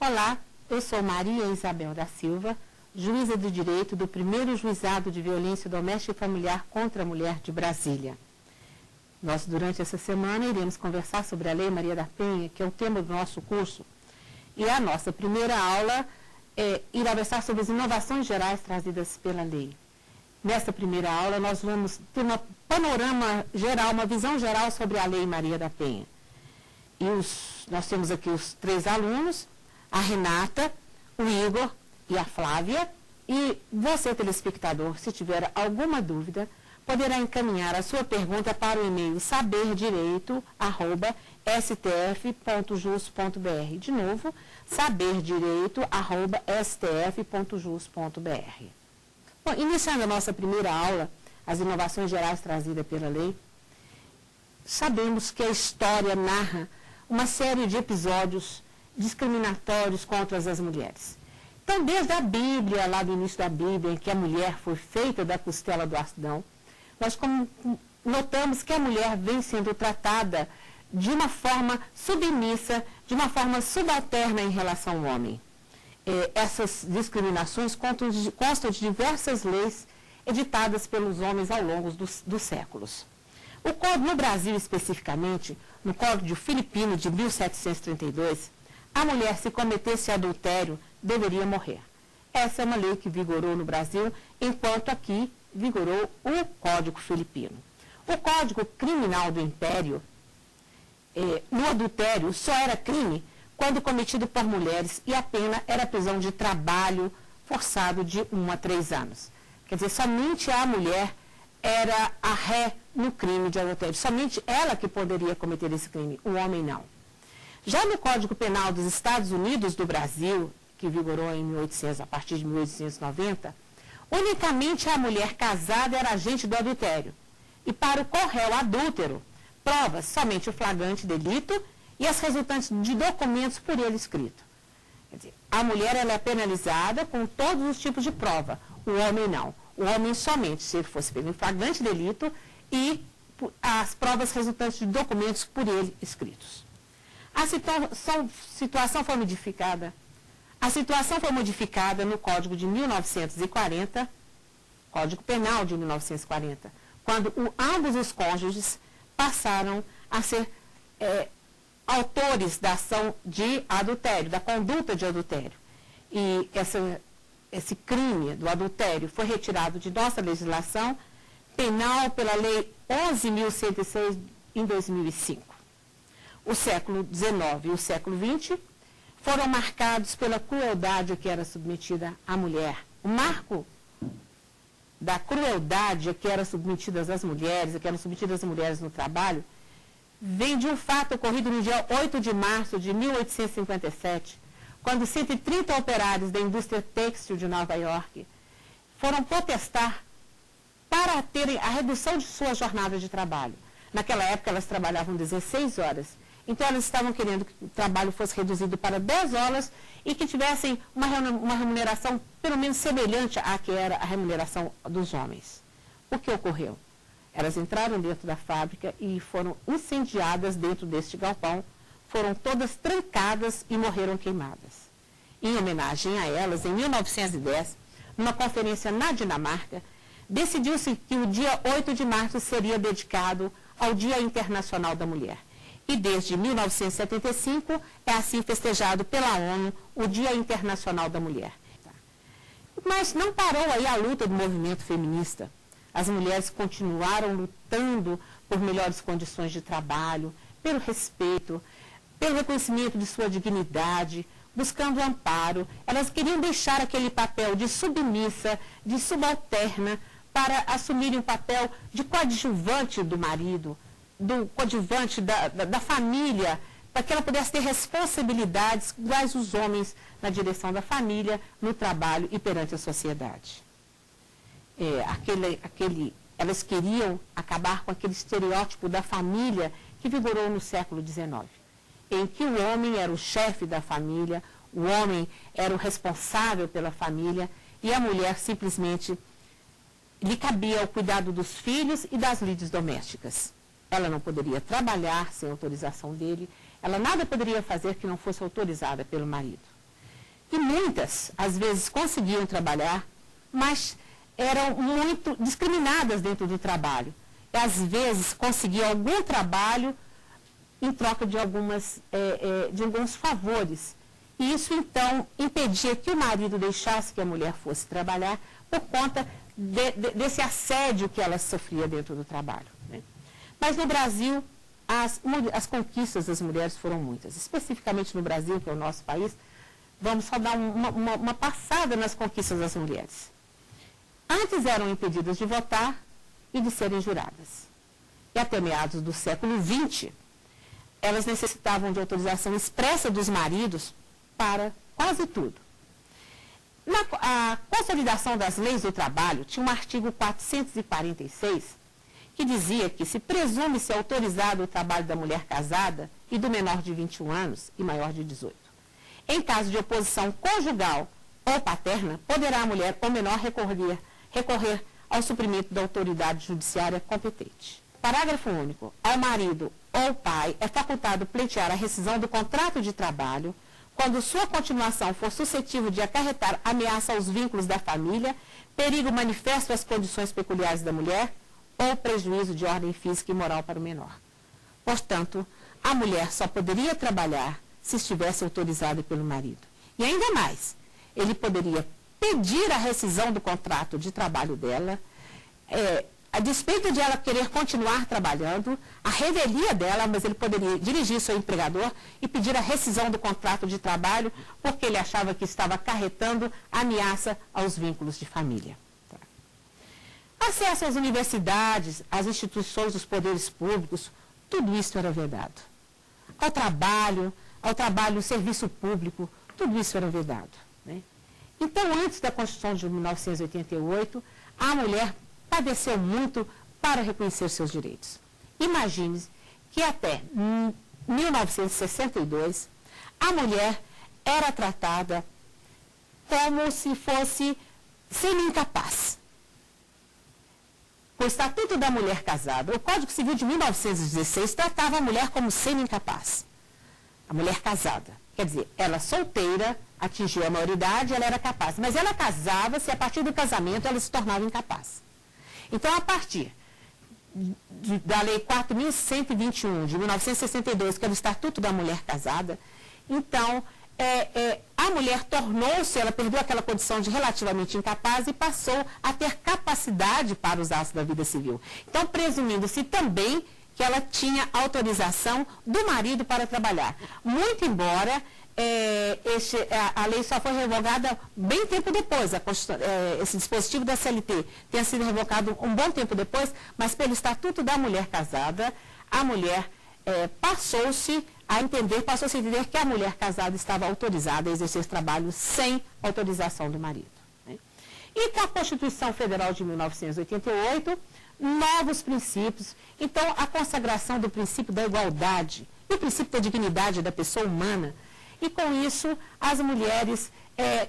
Olá, eu sou Maria Isabel da Silva, juíza do direito do primeiro juizado de violência doméstica e familiar contra a mulher de Brasília. Nós, durante essa semana, iremos conversar sobre a Lei Maria da Penha, que é o tema do nosso curso. E a nossa primeira aula irá versar sobre as inovações gerais trazidas pela lei. Nessa primeira aula, nós vamos ter um panorama geral, uma visão geral sobre a Lei Maria da Penha. E nós temos aqui os 3 alunos, a Renata, o Igor e a Flávia. E você, telespectador, se tiver alguma dúvida, poderá encaminhar a sua pergunta para o e-mail saberdireito@stf.jus.br. De novo, saberdireito@stf.jus.br. Bom, iniciando a nossa primeira aula, as inovações gerais trazidas pela lei, sabemos que a história narra uma série de episódios discriminatórios contra as mulheres. Então, desde a Bíblia, lá do início da Bíblia, em que a mulher foi feita da costela do Adão, nós notamos que a mulher vem sendo tratada de uma forma submissa, de uma forma subalterna em relação ao homem. Essas discriminações constam de diversas leis editadas pelos homens ao longo dos séculos. No Brasil, especificamente, no Código Filipino de 1732, a mulher, se cometesse adultério, deveria morrer. Essa é uma lei que vigorou no Brasil, enquanto aqui vigorou o Código Filipino. O Código Criminal do Império, no adultério, só era crime quando cometido por mulheres, e a pena era prisão de trabalho forçado de 1 a 3 anos. Quer dizer, somente a mulher era a ré no crime de adultério. Somente ela que poderia cometer esse crime, o homem não. Já no Código Penal dos Estados Unidos do Brasil, que vigorou a partir de 1890, unicamente a mulher casada era agente do adultério. E para o corréu adúltero, provas somente o flagrante delito e as resultantes de documentos por ele escrito. Quer dizer, a mulher ela é penalizada com todos os tipos de prova, o homem não. O homem somente, se ele fosse pego em flagrante delito e as provas resultantes de documentos por ele escritos. A situação foi modificada. A situação foi modificada no Código de 1940, Código Penal de 1940, quando ambos os cônjuges passaram a ser autores da ação de adultério, da conduta de adultério. E esse crime do adultério foi retirado de nossa legislação penal pela Lei 11.106 em 2005. O século XIX e o século XX foram marcados pela crueldade a que era submetida a mulher. O marco da crueldade a que eram submetidas as mulheres, a que eram submetidas as mulheres no trabalho, vem de um fato ocorrido no dia 8 de março de 1857, quando 130 operários da indústria têxtil de Nova York foram protestar para terem a redução de sua jornada de trabalho. Naquela época, elas trabalhavam 16 horas. Então, elas estavam querendo que o trabalho fosse reduzido para 10 horas e que tivessem uma remuneração pelo menos semelhante à que era a remuneração dos homens. O que ocorreu? Elas entraram dentro da fábrica e foram incendiadas dentro deste galpão, foram todas trancadas e morreram queimadas. Em homenagem a elas, em 1910, numa conferência na Dinamarca, decidiu-se que o dia 8 de março seria dedicado ao Dia Internacional da Mulher. E desde 1975 é assim festejado pela ONU o Dia Internacional da Mulher. Mas não parou aí a luta do movimento feminista. As mulheres continuaram lutando por melhores condições de trabalho, pelo respeito, pelo reconhecimento de sua dignidade, buscando amparo. Elas queriam deixar aquele papel de submissa, de subalterna, para assumirem um papel de coadjuvante do marido, do coadjuvante da família, para que ela pudesse ter responsabilidades iguais os homens na direção da família, no trabalho e perante a sociedade. Elas queriam acabar com aquele estereótipo da família que vigorou no século XIX, em que o homem era o chefe da família, o homem era o responsável pela família e a mulher simplesmente lhe cabia o cuidado dos filhos e das lides domésticas. Ela não poderia trabalhar sem autorização dele, ela nada poderia fazer que não fosse autorizada pelo marido. E muitas, às vezes, conseguiam trabalhar, mas eram muito discriminadas dentro do trabalho. E, às vezes, conseguiam algum trabalho em troca de alguns favores. E isso, então, impedia que o marido deixasse que a mulher fosse trabalhar por conta desse assédio que ela sofria dentro do trabalho, né? Mas no Brasil, as conquistas das mulheres foram muitas. Especificamente no Brasil, que é o nosso país, vamos só dar uma passada nas conquistas das mulheres. Antes eram impedidas de votar e de serem juradas. E até meados do século XX, elas necessitavam de autorização expressa dos maridos para quase tudo. A consolidação das leis do trabalho tinha um artigo 446 que dizia que se presume-se autorizado o trabalho da mulher casada e do menor de 21 anos e maior de 18. Em caso de oposição conjugal ou paterna, poderá a mulher ou menor recorrer ao suprimento da autoridade judiciária competente. Parágrafo único. Ao marido ou pai é facultado pleitear a rescisão do contrato de trabalho quando sua continuação for suscetível de acarretar ameaça aos vínculos da família, perigo manifesto às condições peculiares da mulher ou prejuízo de ordem física e moral para o menor. Portanto, a mulher só poderia trabalhar se estivesse autorizada pelo marido. E ainda mais, ele poderia pedir a rescisão do contrato de trabalho dela, a despeito de ela querer continuar trabalhando, a revelia dela, mas ele poderia dirigir seu empregador e pedir a rescisão do contrato de trabalho porque ele achava que estava acarretando ameaça aos vínculos de família. Acesso às universidades, às instituições dos poderes públicos, tudo isso era vedado. Ao trabalho, serviço público, tudo isso era vedado, né? Então, antes da Constituição de 1988, a mulher padeceu muito para reconhecer seus direitos. Imagine que até 1962, a mulher era tratada como se fosse semi-incapaz. O Estatuto da Mulher Casada, o Código Civil de 1916, tratava a mulher como semi-incapaz. A mulher casada. Quer dizer, ela solteira, atingiu a maioridade, ela era capaz. Mas ela casava-se, a partir do casamento, ela se tornava incapaz. Então, a partir da Lei 4.121, de 1962, que é o Estatuto da Mulher Casada, então, a mulher tornou-se, ela perdeu aquela condição de relativamente incapaz e passou a ter capacidade para os atos da vida civil. Então, presumindo-se também que ela tinha autorização do marido para trabalhar. Muito embora a lei só foi revogada bem tempo depois, esse dispositivo da CLT tenha sido revogado um bom tempo depois, mas pelo Estatuto da Mulher Casada, a mulher passou-se a entender que a mulher casada estava autorizada a exercer trabalho sem autorização do marido, né? E com a Constituição Federal de 1988, novos princípios. Então, a consagração do princípio da igualdade e o princípio da dignidade da pessoa humana. E com isso, as mulheres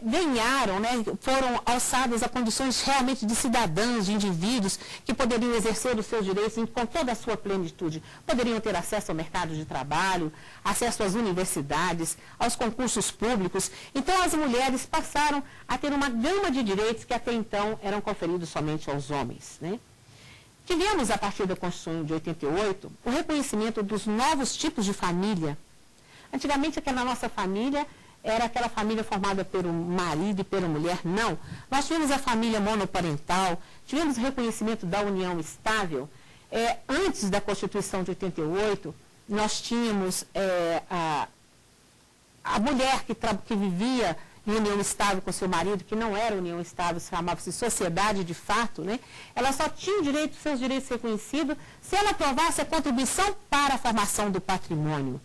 ganharam, né, foram alçadas a condições realmente de cidadãs, de indivíduos que poderiam exercer os seus direitos com toda a sua plenitude. Poderiam ter acesso ao mercado de trabalho, acesso às universidades, aos concursos públicos. Então, as mulheres passaram a ter uma gama de direitos que até então eram conferidos somente aos homens, né? Tivemos, a partir da Constituição de 88, o reconhecimento dos novos tipos de família. Antigamente, aquela nossa família era aquela família formada pelo marido e pela mulher. Não. Nós tivemos a família monoparental, tivemos o reconhecimento da união estável. Antes da Constituição de 88, nós tínhamos a mulher que vivia em união estável com seu marido, que não era união estável, chamava-se sociedade de fato, né? Ela só tinha seus direitos reconhecidos se ela provasse a contribuição para a formação do patrimônio.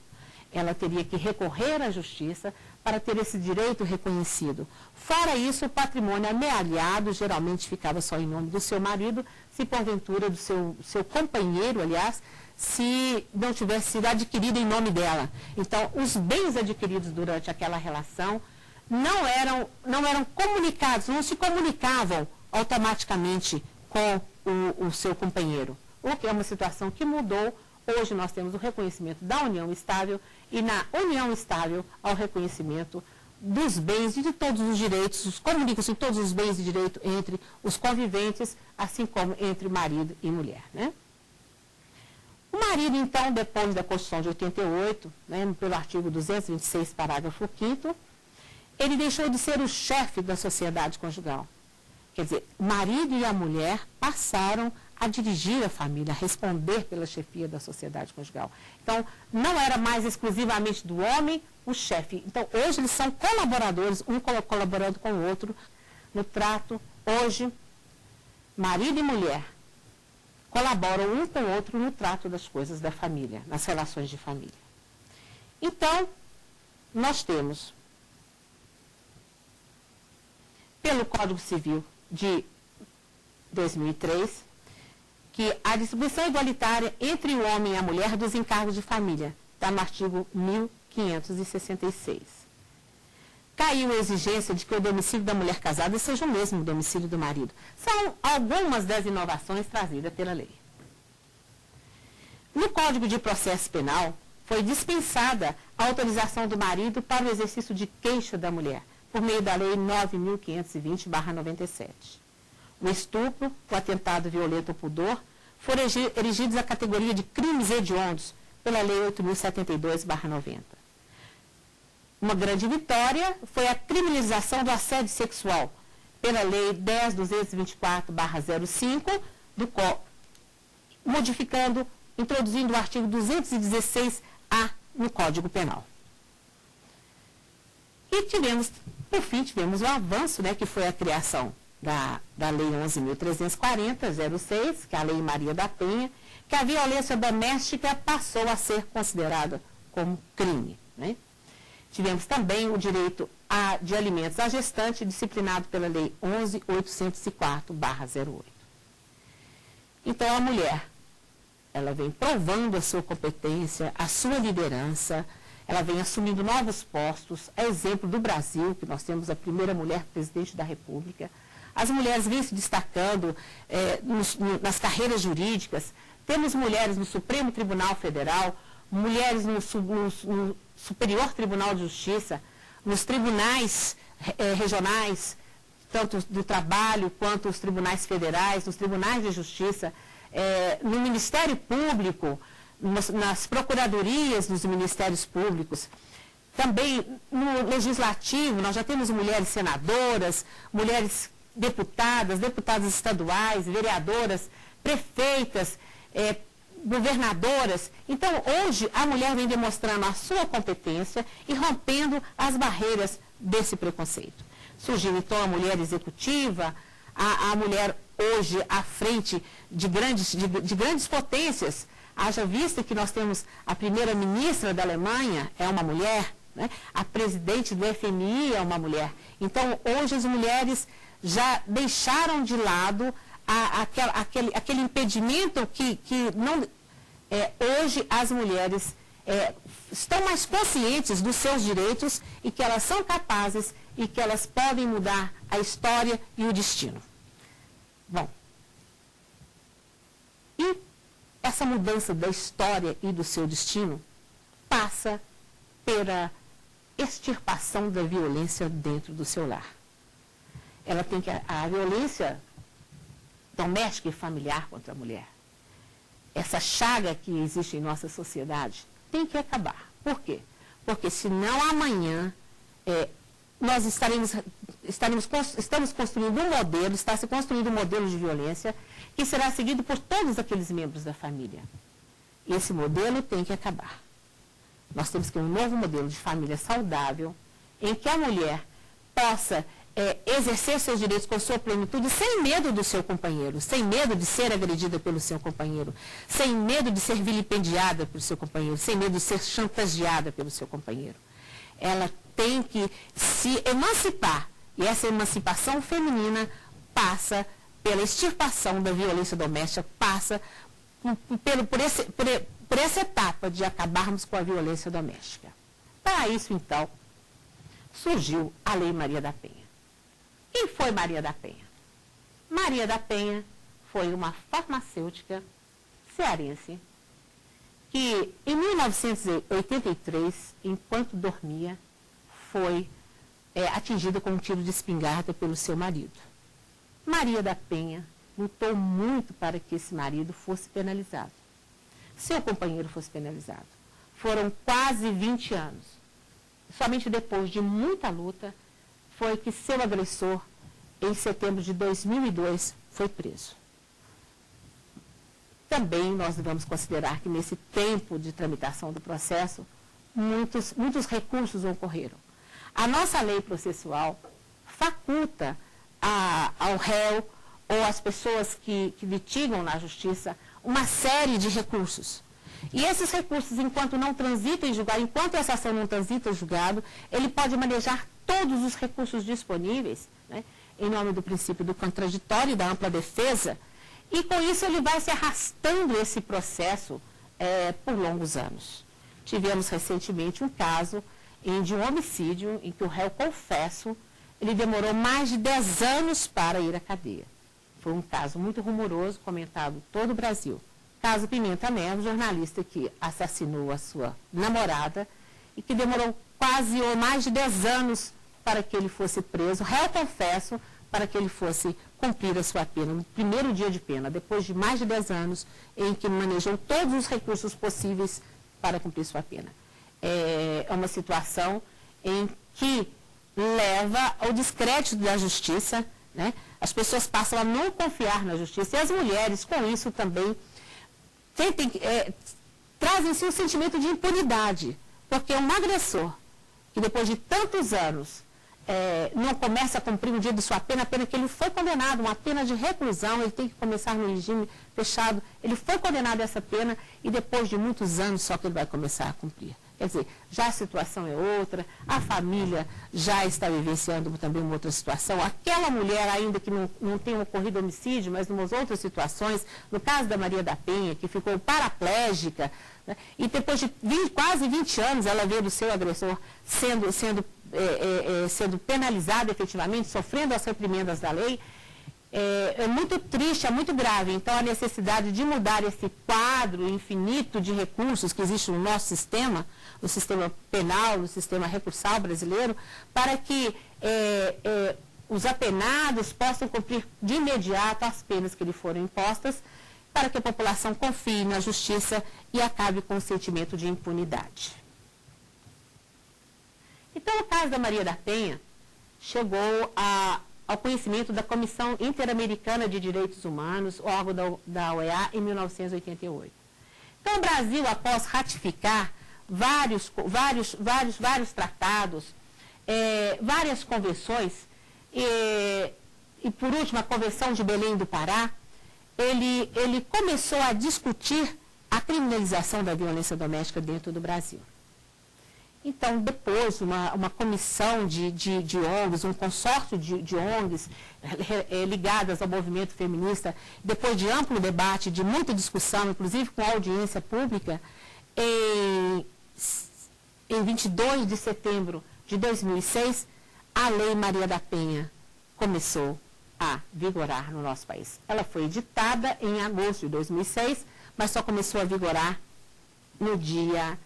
Ela teria que recorrer à justiça para ter esse direito reconhecido. Fora isso, o patrimônio amealhado geralmente ficava só em nome do seu marido, se porventura do seu companheiro, aliás, se não tivesse sido adquirido em nome dela. Então, os bens adquiridos durante aquela relação não eram comunicados, não se comunicavam automaticamente com o seu companheiro. O que é uma situação que mudou. Hoje nós temos o reconhecimento da união estável e na união estável ao reconhecimento dos bens e de todos os direitos, comunicam-se todos os bens e direitos entre os conviventes, assim como entre marido e mulher, né? O marido, então, depois da Constituição de 88, né, pelo artigo 226, parágrafo 5º, ele deixou de ser o chefe da sociedade conjugal. Quer dizer, o marido e a mulher passaram a dirigir a família, a responder pela chefia da sociedade conjugal. Então, não era mais exclusivamente do homem o chefe. Então, hoje eles são colaboradores, um colaborando com o outro no trato. Hoje, marido e mulher colaboram um com o outro no trato das coisas da família, nas relações de família. Então, nós temos, pelo Código Civil de 2003, que a distribuição igualitária entre o homem e a mulher dos encargos de família, está no artigo 1566. Caiu a exigência de que o domicílio da mulher casada seja o mesmo domicílio do marido. São algumas das inovações trazidas pela lei. No Código de Processo Penal, foi dispensada a autorização do marido para o exercício de queixa da mulher, por meio da Lei 9.520/97. O estupro, o atentado violento ao pudor, foram erigidos à categoria de crimes hediondos pela Lei 8.072/90. Uma grande vitória foi a criminalização do assédio sexual pela Lei 10.224/05, introduzindo o artigo 216-A no Código Penal. E por fim, tivemos o avanço, né, que foi a criação da Lei 11.340/06, que é a Lei Maria da Penha, que a violência doméstica passou a ser considerada como crime, né? Tivemos também o direito de alimentos à gestante, disciplinado pela Lei 11.804/08. Então, a mulher, ela vem provando a sua competência, a sua liderança, ela vem assumindo novos postos, a exemplo do Brasil, que nós temos a primeira mulher presidente da República. As mulheres vêm se destacando nas carreiras jurídicas. Temos mulheres no Supremo Tribunal Federal, mulheres no Superior Tribunal de Justiça, nos tribunais regionais, tanto do trabalho quanto os tribunais federais, nos tribunais de justiça, no Ministério Público, nas procuradorias dos ministérios públicos. Também no Legislativo, nós já temos mulheres senadoras, mulheres deputadas estaduais, vereadoras, prefeitas, governadoras. Então, hoje, a mulher vem demonstrando a sua competência e rompendo as barreiras desse preconceito. Surgiu, então, a mulher executiva, a mulher hoje à frente de grandes potências. Haja vista que nós temos a primeira-ministra da Alemanha, é uma mulher, né? A presidente do FMI é uma mulher. Então, hoje as mulheres já deixaram de lado aquele impedimento que não... hoje as mulheres estão mais conscientes dos seus direitos e que elas são capazes e que elas podem mudar a história e o destino. Bom, e essa mudança da história e do seu destino passa pela extirpação da violência dentro do seu lar. Ela tem que a violência doméstica e familiar contra a mulher, essa chaga que existe em nossa sociedade, tem que acabar. Por quê? Porque senão amanhã nós estamos construindo um modelo, está se construindo um modelo de violência que será seguido por todos aqueles membros da família. E esse modelo tem que acabar. Nós temos que ter um novo modelo de família saudável, em que a mulher possa exercer seus direitos com sua plenitude, sem medo do seu companheiro, sem medo de ser agredida pelo seu companheiro, sem medo de ser vilipendiada pelo seu companheiro, sem medo de ser chantageada pelo seu companheiro. Ela tem que se emancipar, e essa emancipação feminina passa pela extirpação da violência doméstica, passa por essa etapa de acabarmos com a violência doméstica. Para isso, então, surgiu a Lei Maria da Penha. Quem foi Maria da Penha? Maria da Penha foi uma farmacêutica cearense que, em 1983, enquanto dormia, foi atingida com um tiro de espingarda pelo seu marido. Maria da Penha lutou muito para que esse marido fosse penalizado. Seu companheiro fosse penalizado. Foram quase 20 anos. Somente depois de muita luta foi que seu agressor, em setembro de 2002, foi preso. Também nós devemos considerar que nesse tempo de tramitação do processo, muitos recursos ocorreram. A nossa lei processual faculta ao réu ou às pessoas que litigam na justiça uma série de recursos. E esses recursos, enquanto não transitam em julgado, enquanto essa ação não transita em julgado, ele pode manejar todos os recursos disponíveis, né, em nome do princípio do contraditório e da ampla defesa, e com isso ele vai se arrastando esse processo por longos anos. Tivemos recentemente um caso de um homicídio em que o réu confesso, ele demorou mais de 10 anos para ir à cadeia. Foi um caso muito rumoroso, comentado em todo o Brasil. Caso Pimenta Neves, jornalista que assassinou a sua namorada e que demorou quase ou mais de 10 anos para que ele fosse preso, réu confesso, para que ele fosse cumprir a sua pena, no primeiro dia de pena, depois de mais de 10 anos em que manejou todos os recursos possíveis para cumprir sua pena. É uma situação em que leva ao descrédito da justiça, né? As pessoas passam a não confiar na justiça e as mulheres, com isso também, trazem-se um sentimento de impunidade, porque um agressor que depois de tantos anos não começa a cumprir um dia de sua pena, a pena que ele foi condenado, uma pena de reclusão, ele tem que começar no regime fechado, ele foi condenado a essa pena e depois de muitos anos só que ele vai começar a cumprir. Quer dizer, já a situação é outra, a família já está vivenciando também uma outra situação. Aquela mulher, ainda que não tenha ocorrido homicídio, mas em umas outras situações, no caso da Maria da Penha, que ficou paraplégica, né, e depois de quase 20 anos ela vê do seu agressor sendo penalizado efetivamente, sofrendo as reprimendas da lei, é muito triste, é muito grave. Então, a necessidade de mudar esse quadro infinito de recursos que existe no nosso sistema, no sistema penal, no sistema recursal brasileiro, para que os apenados possam cumprir de imediato as penas que lhe foram impostas, para que a população confie na justiça e acabe com o sentimento de impunidade. Então, o caso da Maria da Penha chegou ao conhecimento da Comissão Interamericana de Direitos Humanos, órgão da OEA, em 1988. Então, o Brasil, após ratificar vários tratados, várias convenções, e por último, a Convenção de Belém do Pará, ele começou a discutir a criminalização da violência doméstica dentro do Brasil. Então, depois, uma comissão de ONGs, um consórcio de ONGs ligadas ao movimento feminista, depois de amplo debate, de muita discussão, inclusive com audiência pública, em 22 de setembro de 2006, a Lei Maria da Penha começou a vigorar no nosso país. Ela foi editada em agosto de 2006, mas só começou a vigorar no dia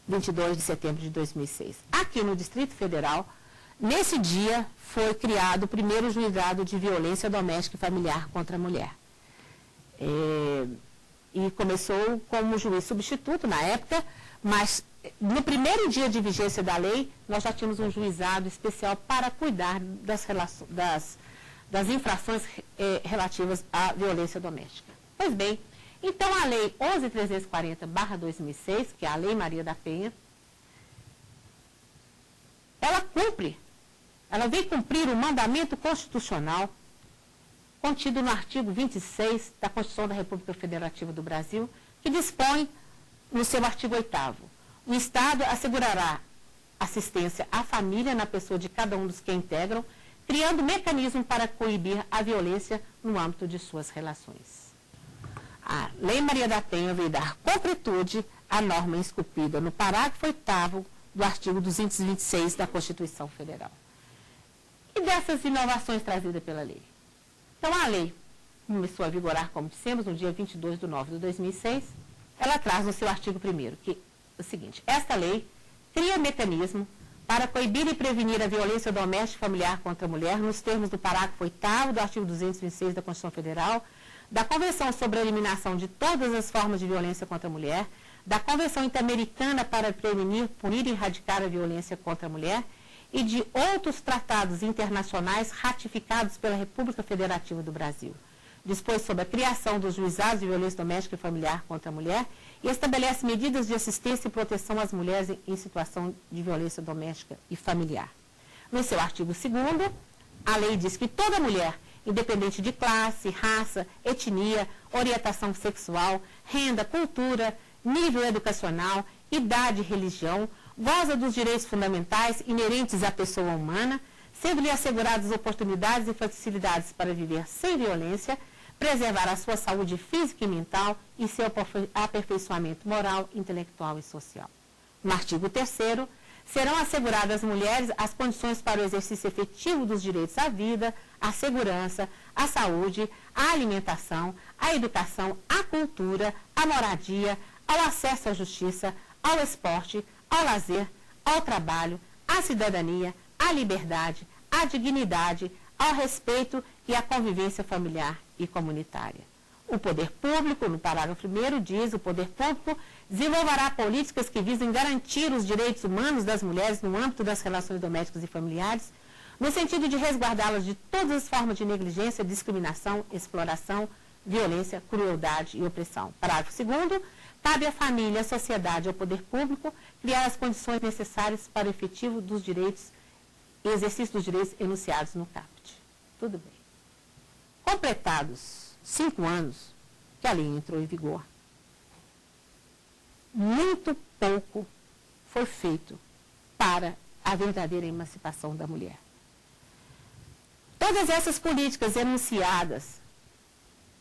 22 de setembro de 2006. Aqui no Distrito Federal, nesse dia, foi criado o primeiro juizado de violência doméstica e familiar contra a mulher. E começou como juiz substituto na época, mas no primeiro dia de vigência da lei, nós já tínhamos um juizado especial para cuidar das infrações relativas à violência doméstica. Pois bem, então, a Lei 11.340/2006, que é a Lei Maria da Penha, ela vem cumprir o mandamento constitucional contido no artigo 26 da Constituição da República Federativa do Brasil, que dispõe, no seu artigo 8º, o Estado assegurará assistência à família na pessoa de cada um dos que a integram, criando mecanismo para coibir a violência no âmbito de suas relações. A Lei Maria da Penha veio dar concretude à norma esculpida no parágrafo 8º do artigo 226 da Constituição Federal. E dessas inovações trazidas pela lei? Então, a lei começou a vigorar, como dissemos, no dia 22 de novembro de 2006. Ela traz no seu artigo 1º que é o seguinte: esta lei cria mecanismo para coibir e prevenir a violência doméstica e familiar contra a mulher, nos termos do parágrafo 8º do artigo 226 da Constituição Federal, da Convenção sobre a Eliminação de Todas as Formas de Violência contra a Mulher, da Convenção Interamericana para prevenir, punir e erradicar a violência contra a mulher e de outros tratados internacionais ratificados pela República Federativa do Brasil. Dispôs sobre a criação dos juizados de violência doméstica e familiar contra a mulher e estabelece medidas de assistência e proteção às mulheres em situação de violência doméstica e familiar. No seu artigo 2º, a lei diz que toda mulher, independente de classe, raça, etnia, orientação sexual, renda, cultura, nível educacional, idade e religião, goza dos direitos fundamentais inerentes à pessoa humana, sendo-lhe asseguradas oportunidades e facilidades para viver sem violência, preservar a sua saúde física e mental e seu aperfeiçoamento moral, intelectual e social. No artigo 3º, serão asseguradas às mulheres as condições para o exercício efetivo dos direitos à vida, à segurança, à saúde, à alimentação, à educação, à cultura, à moradia, ao acesso à justiça, ao esporte, ao lazer, ao trabalho, à cidadania, à liberdade, à dignidade, ao respeito e à convivência familiar e comunitária. O poder público, no parágrafo 1º, diz: o poder público desenvolverá políticas que visem garantir os direitos humanos das mulheres no âmbito das relações domésticas e familiares, no sentido de resguardá-las de todas as formas de negligência, discriminação, exploração, violência, crueldade e opressão. Parágrafo 2º, cabe à família, à sociedade e ao poder público criar as condições necessárias para o efetivo dos direitos e exercício dos direitos enunciados no caput. Tudo bem. Completados 5 anos que a lei entrou em vigor, muito pouco foi feito para a verdadeira emancipação da mulher. Todas essas políticas enunciadas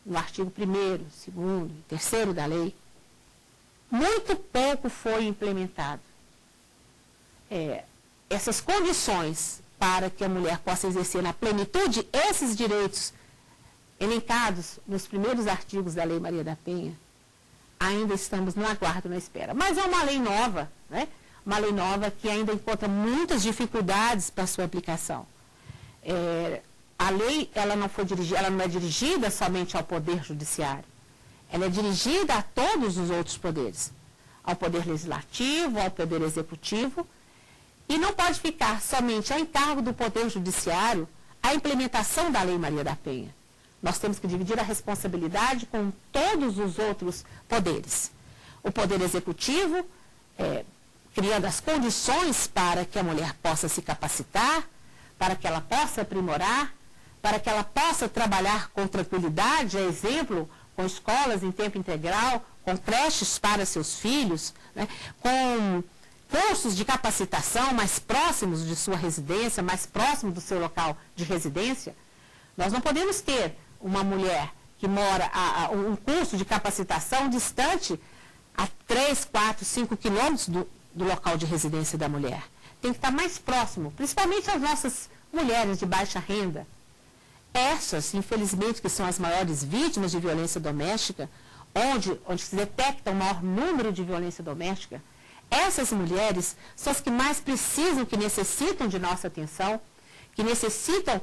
no artigo 1º, 2º e 3º da lei, muito pouco foi implementado. Essas condições para que a mulher possa exercer na plenitude esses direitos elencados nos primeiros artigos da Lei Maria da Penha, ainda estamos no aguardo, na espera. Mas é uma lei nova, né? Uma lei nova que ainda encontra muitas dificuldades para sua aplicação. A lei ela não é dirigida somente ao Poder Judiciário. Ela é dirigida a todos os outros poderes, ao Poder Legislativo, ao Poder Executivo, e não pode ficar somente a encargo do Poder Judiciário a implementação da Lei Maria da Penha. Nós temos que dividir a responsabilidade com todos os outros poderes. O Poder Executivo, criando as condições para que a mulher possa se capacitar, para que ela possa aprimorar, para que ela possa trabalhar com tranquilidade, a exemplo, com escolas em tempo integral, com creches para seus filhos, né, com cursos de capacitação mais próximos de sua residência, mais próximos do seu local de residência. Nós não podemos ter uma mulher que mora a um curso de capacitação distante a 3, 4, 5 quilômetros do local de residência da mulher. Tem que estar mais próximo, principalmente as nossas mulheres de baixa renda. Essas, infelizmente, que são as maiores vítimas de violência doméstica, onde se detecta o maior número de violência doméstica, essas mulheres são as que mais precisam, que necessitam de nossa atenção, que necessitam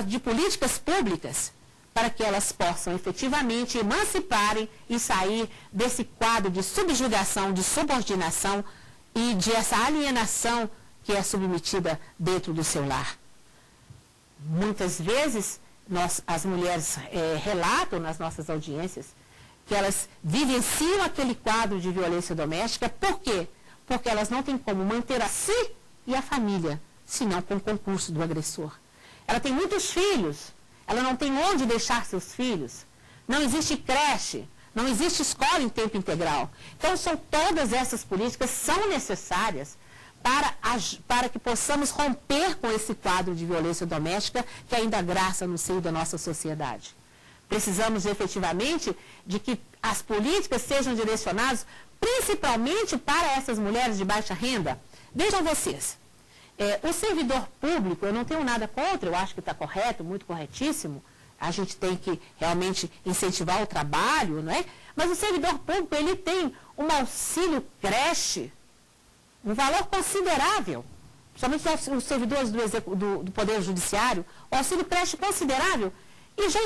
de políticas públicas para que elas possam efetivamente emanciparem e sair desse quadro de subjugação, de subordinação e de essa alienação que é submetida dentro do seu lar. Muitas vezes, as mulheres relatam nas nossas audiências que elas vivenciam aquele quadro de violência doméstica. Por quê? Porque elas não têm como manter a si e a família, senão com o concurso do agressor. Ela tem muitos filhos, ela não tem onde deixar seus filhos, não existe creche, não existe escola em tempo integral. Então, todas essas políticas são necessárias para que possamos romper com esse quadro de violência doméstica que ainda graça no seio da nossa sociedade. Precisamos efetivamente de que as políticas sejam direcionadas principalmente para essas mulheres de baixa renda. Vejam vocês, o servidor público, eu não tenho nada contra, eu acho que está correto, muito corretíssimo, a gente tem que realmente incentivar o trabalho, não é? Mas o servidor público, ele tem um auxílio creche, um valor considerável, somente os servidores do Poder Judiciário, o auxílio creche considerável, e já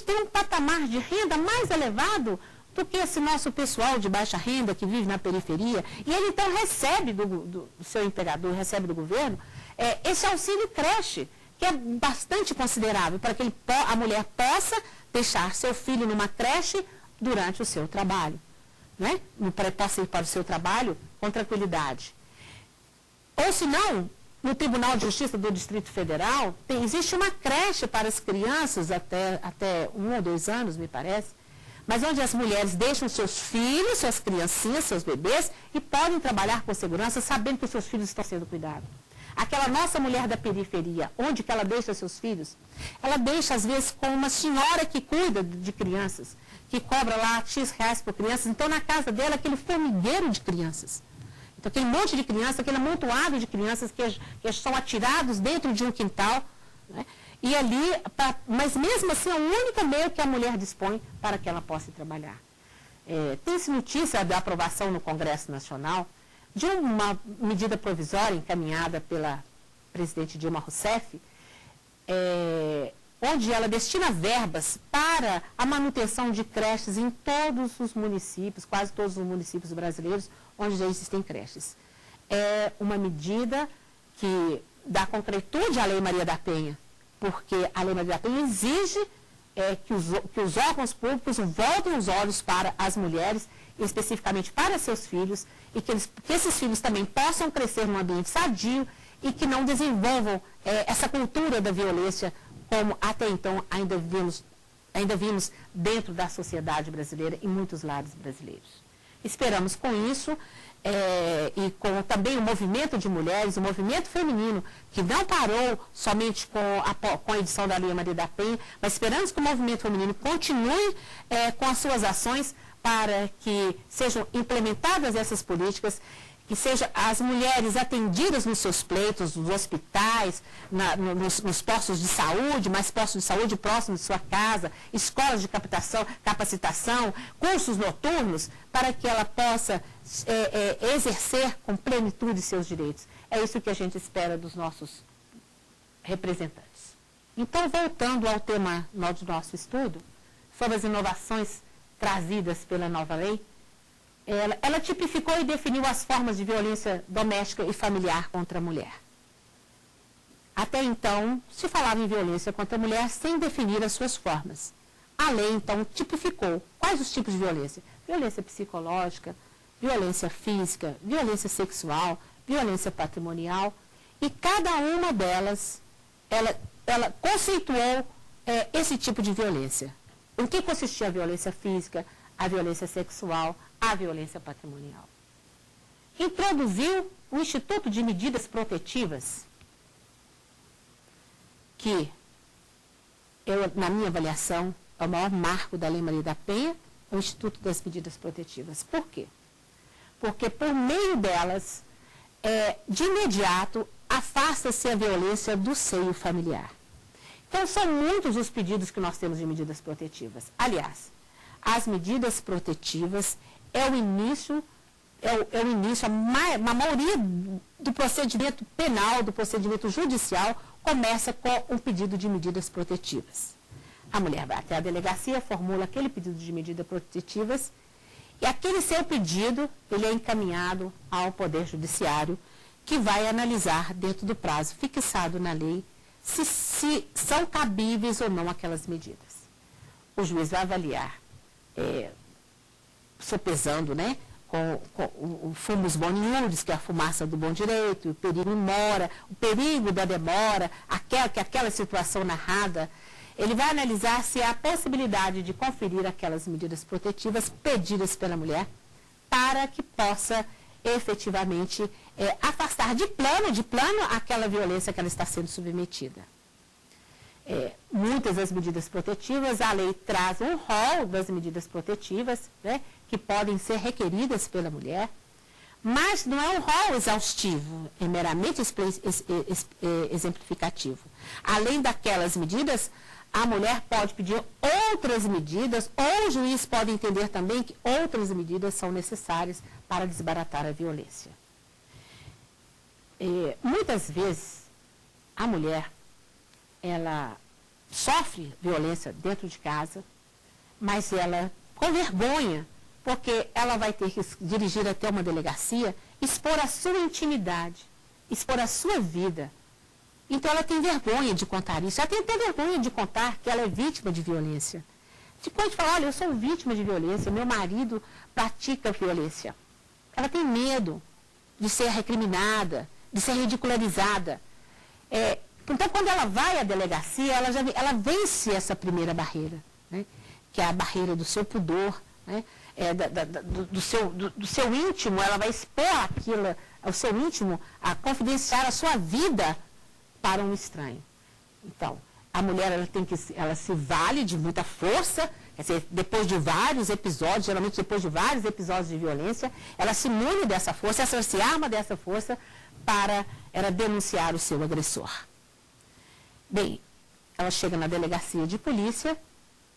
tem um patamar de renda mais elevado do que esse nosso pessoal de baixa renda que vive na periferia, e ele então recebe do seu empregador, recebe do governo, esse auxílio creche, que é bastante considerável para que a mulher possa deixar seu filho numa creche durante o seu trabalho, né? Possa ir para o seu trabalho com tranquilidade. Ou se não, no Tribunal de Justiça do Distrito Federal, existe uma creche para as crianças até 1 ou 2 anos, me parece, mas onde as mulheres deixam seus filhos, suas criancinhas, seus bebês, e podem trabalhar com segurança, sabendo que os seus filhos estão sendo cuidados. Aquela nossa mulher da periferia, onde que ela deixa seus filhos? Ela deixa, às vezes, com uma senhora que cuida de crianças, que cobra lá X reais por crianças. Então, na casa dela, aquele formigueiro de crianças. Então, aquele monte de crianças, aquele amontoado de crianças que são atirados dentro de um quintal, né? E ali, mas mesmo assim, é o único meio que a mulher dispõe para que ela possa trabalhar. Tem-se notícia da aprovação no Congresso Nacional de uma medida provisória encaminhada pela presidente Dilma Rousseff, onde ela destina verbas para a manutenção de creches em todos os municípios, quase todos os municípios brasileiros, onde já existem creches. É uma medida que dá concretude à Lei Maria da Penha, porque a Lei Maria da Penha exige que os órgãos públicos voltem os olhos para as mulheres, especificamente para seus filhos, e que esses filhos também possam crescer num ambiente sadio e que não desenvolvam essa cultura da violência, como até então ainda vimos dentro da sociedade brasileira, em muitos lares brasileiros. Esperamos com isso, e com também o movimento de mulheres, o movimento feminino, que não parou somente com a edição da Lei Maria da Penha, mas esperamos que o movimento feminino continue com as suas ações para que sejam implementadas essas políticas, que sejam as mulheres atendidas nos seus pleitos, nos hospitais, nos postos de saúde, mais postos de saúde próximos de sua casa, escolas de capacitação, cursos noturnos, para que ela possa exercer com plenitude seus direitos. É isso que a gente espera dos nossos representantes. Então, voltando ao tema do nosso estudo, sobre as inovações trazidas pela nova lei, ela tipificou e definiu as formas de violência doméstica e familiar contra a mulher. Até então, se falava em violência contra a mulher sem definir as suas formas. A lei, então, tipificou quais os tipos de violência. Violência psicológica, violência física, violência sexual, violência patrimonial, e cada uma delas, ela conceituou esse tipo de violência. Em que consistia a violência física, a violência sexual, a violência patrimonial? Introduziu o Instituto de Medidas Protetivas, que, na minha avaliação, é o maior marco da Lei Maria da Penha, o Instituto das Medidas Protetivas. Por quê? Porque, por meio delas, de imediato, afasta-se a violência do seio familiar. Então, são muitos os pedidos que nós temos de medidas protetivas. Aliás, as medidas protetivas é o início, a maioria do procedimento penal, do procedimento judicial, começa com um pedido de medidas protetivas. A mulher vai até a delegacia, formula aquele pedido de medidas protetivas, e aquele seu pedido, ele é encaminhado ao Poder Judiciário, que vai analisar, dentro do prazo fixado na lei, se são cabíveis ou não aquelas medidas. O juiz vai avaliar, sopesando, né, com o fumus boniuris, que é a fumaça do bom direito, o perigo da demora, aquela situação narrada. Ele vai analisar se há a possibilidade de conferir aquelas medidas protetivas pedidas pela mulher para que possa efetivamente afastar de plano aquela violência que ela está sendo submetida. Muitas das medidas protetivas, a lei traz um rol das medidas protetivas, né, que podem ser requeridas pela mulher, mas não é um rol exaustivo, é meramente exemplificativo. Além daquelas medidas, a mulher pode pedir outras medidas, ou o juiz pode entender também que outras medidas são necessárias para desbaratar a violência. muitas vezes, a mulher, ela sofre violência dentro de casa, mas ela, com vergonha, porque ela vai ter que dirigir até uma delegacia, expor a sua intimidade, expor a sua vida. Então ela tem vergonha de contar isso. Ela tem até vergonha de contar que ela é vítima de violência. Depois de falar, olha, eu sou vítima de violência, meu marido pratica violência. Ela tem medo de ser recriminada, de ser ridicularizada. Então, quando ela vai à delegacia, ela vence essa primeira barreira, né? Que é a barreira do seu pudor, né? Do seu íntimo, ela vai expor aquilo, o seu íntimo, a confidenciar a sua vida para um estranho. Então, a mulher ela se vale de muita força, quer dizer, depois de vários episódios, geralmente depois de vários episódios de violência, ela se mune dessa força, ela se arma dessa força para ela denunciar o seu agressor. Bem, ela chega na delegacia de polícia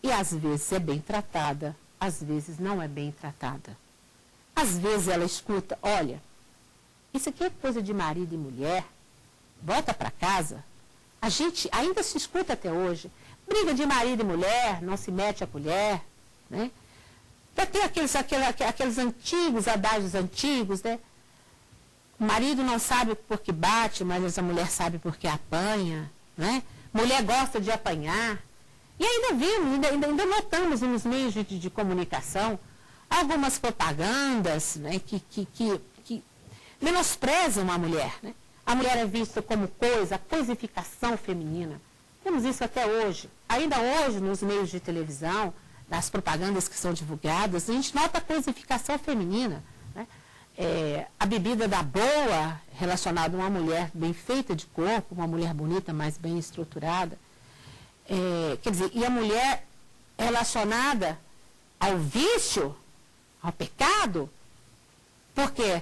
e às vezes é bem tratada, às vezes não é bem tratada. Às vezes ela escuta, olha, isso aqui é coisa de marido e mulher, volta para casa. A gente ainda se escuta até hoje, briga de marido e mulher, não se mete a colher, né? Tem aqueles antigos adágios antigos, né? O marido não sabe por que bate, mas a mulher sabe por que apanha, né? Mulher gosta de apanhar. E ainda vimos, ainda notamos nos meios de comunicação algumas propagandas, né, que menosprezam a mulher, né? A mulher é vista como coisa, a coisificação feminina. Temos isso até hoje. Ainda hoje, nos meios de televisão, nas propagandas que são divulgadas, a gente nota a coisificação feminina, né? A bebida da boa, relacionada a uma mulher bem feita de corpo, uma mulher bonita, mas bem estruturada. Quer dizer, e a mulher relacionada ao vício, ao pecado, porque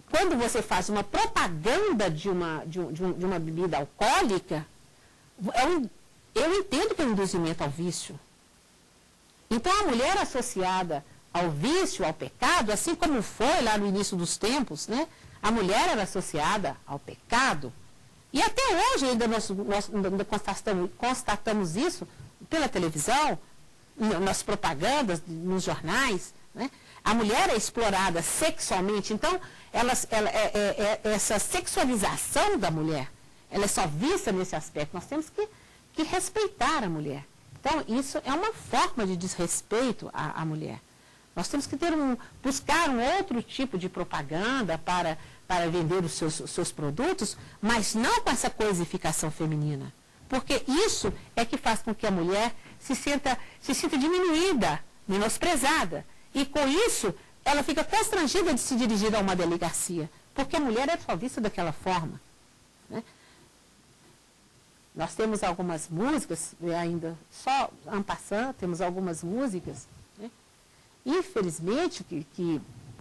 quando você faz uma propaganda de uma bebida alcoólica, eu entendo que é um induzimento ao vício. Então, a mulher associada ao vício, ao pecado, assim como foi lá no início dos tempos, né? A mulher era associada ao pecado. E até hoje ainda nós constatamos isso pela televisão, nas propagandas, nos jornais, né? A mulher é explorada sexualmente, então essa sexualização da mulher, ela é só vista nesse aspecto. Nós temos que respeitar a mulher. Então, isso é uma forma de desrespeito à mulher. Nós temos que buscar um outro tipo de propaganda para vender os seus produtos, mas não com essa coisificação feminina. Porque isso é que faz com que a mulher se sinta diminuída, menosprezada. E com isso, ela fica constrangida de se dirigir a uma delegacia, porque a mulher é só vista daquela forma, né? Nós temos algumas músicas, ainda só en passant, temos algumas músicas, né? Infelizmente, que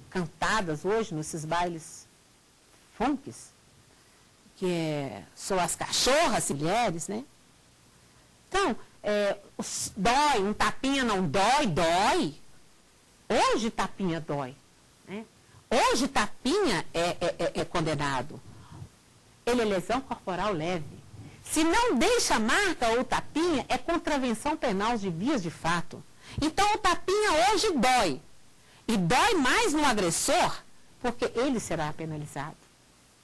cantadas hoje nesses bailes funks, que são as cachorras, mulheres, né? Então, dói, um tapinha não dói, dói. Hoje tapinha dói, né? Hoje tapinha é condenado. Ele é lesão corporal leve. Se não deixa marca ou tapinha, é contravenção penal de vias de fato. Então o tapinha hoje dói. E dói mais no agressor, porque ele será penalizado,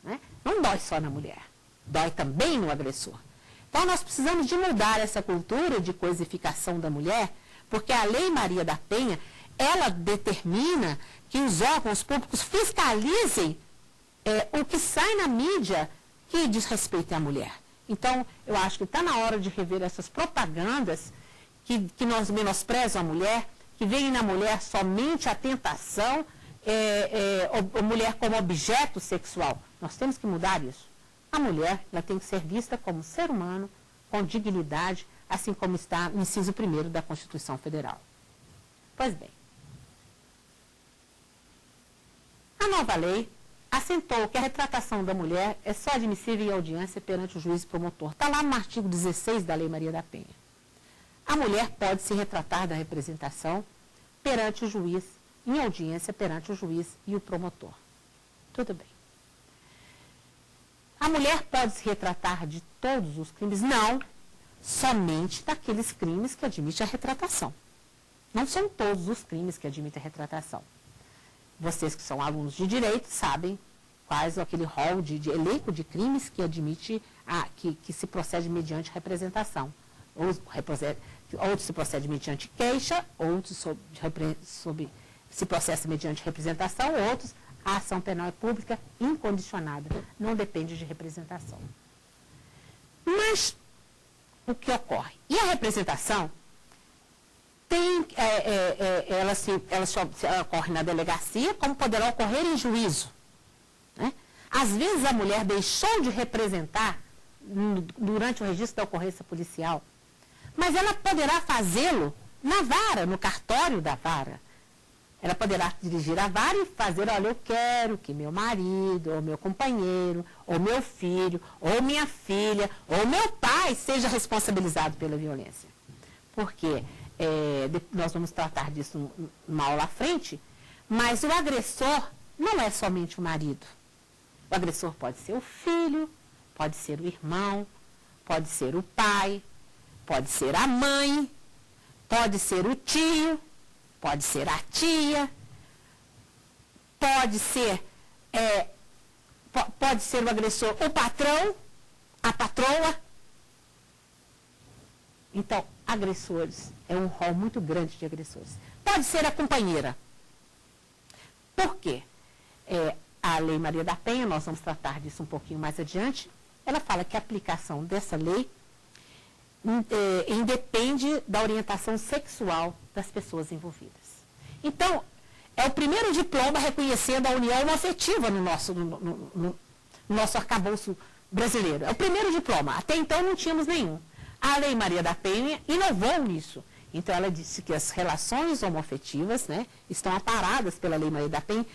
né? Não dói só na mulher, dói também no agressor. Então nós precisamos de mudar essa cultura de coisificação da mulher, porque a Lei Maria da Penha, ela determina que os órgãos públicos fiscalizem o que sai na mídia que diz respeito à mulher. Então, eu acho que está na hora de rever essas propagandas que nós menosprezam a mulher, que veem na mulher somente a tentação, a mulher como objeto sexual. Nós temos que mudar isso. A mulher, ela tem que ser vista como ser humano, com dignidade, assim como está no inciso 1º da Constituição Federal. Pois bem, a nova lei assentou que a retratação da mulher é só admissível em audiência perante o juiz promotor. Está lá no artigo 16 da Lei Maria da Penha. A mulher pode se retratar da representação perante o juiz, em audiência perante o juiz e o promotor. Tudo bem. A mulher pode se retratar de todos os crimes? Não, somente daqueles crimes que admitem a retratação. Não são todos os crimes que admitem a retratação. Vocês que são alunos de direito sabem quais aquele rol de elenco de crimes que admite, que se procede mediante representação. Outros se procede mediante queixa, outros se processa mediante representação, outros a ação penal é pública incondicionada, não depende de representação. Mas o que ocorre? E a representação ela ocorre na delegacia, como poderá ocorrer em juízo. Né? Às vezes a mulher deixou de representar durante o registro da ocorrência policial, mas ela poderá fazê-lo na vara, no cartório da vara. Ela poderá dirigir a vara e fazer, olha, eu quero que meu marido, ou meu companheiro, ou meu filho, ou minha filha, ou meu pai seja responsabilizado pela violência. Porque nós vamos tratar disso numa aula à frente, mas o agressor não é somente o marido. O agressor pode ser o filho, pode ser o irmão, pode ser o pai, pode ser a mãe, pode ser o tio, pode ser a tia, pode ser o agressor o patrão, a patroa. Então, agressores, é um rol muito grande de agressores. Pode ser a companheira. Por quê? A Lei Maria da Penha, nós vamos tratar disso um pouquinho mais adiante, ela fala que a aplicação dessa lei independe da orientação sexual das pessoas envolvidas. Então, é o primeiro diploma reconhecendo a união homoafetiva no nosso arcabouço brasileiro. É o primeiro diploma. Até então não tínhamos nenhum. A Lei Maria da Penha inovou nisso. Então, ela disse que as relações homoafetivas, né, estão amparadas pela Lei Maria da Penha